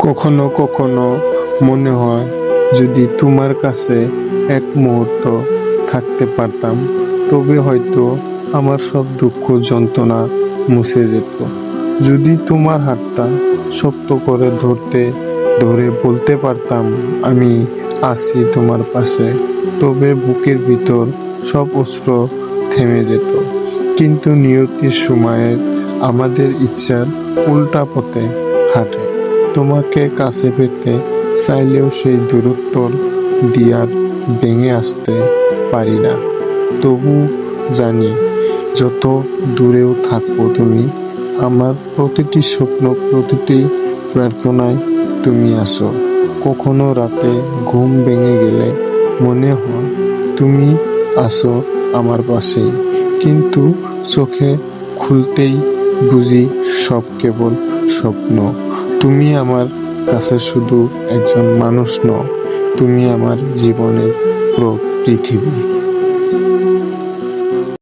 কখনো কখনো মনে হয় যদি তোমার কাছে এক মুহূর্ত থাকতে পারতাম, তবে হয়তো আমার সব দুঃখ যন্ত্রণা মুছে যেত। যদি তোমার হাতটা শক্ত করে ধরে বলতে পারতাম আমি আছি তোমার পাশে, তবে বুকের ভিতর সব অস্ত্র থেমে যেত। কিন্তু নিয়তির সময়ের আমাদের ইচ্ছার উল্টা পথে হাঁটে। তোমাকে কাছে পেতে চাইলেও সেই দূরত্বর দিয়ার ভেঙে আসতে পারি না। তবু জানি যত দূরেও থাকো তুমি, আমার প্রতিটি স্বপ্ন প্রতিটি প্রার্থনায় তুমি আসো। কখনো রাতে ঘুম ভেঙে গেলে মনে হয় তুমি আসো আমার পাশেই, কিন্তু চোখে খুলতেই বুঝি সব কেবল স্বপ্ন। তুমি আমার কাছে শুধু একজন মানুষ নও, তুমি আমার জীবনের পুরো পৃথিবী।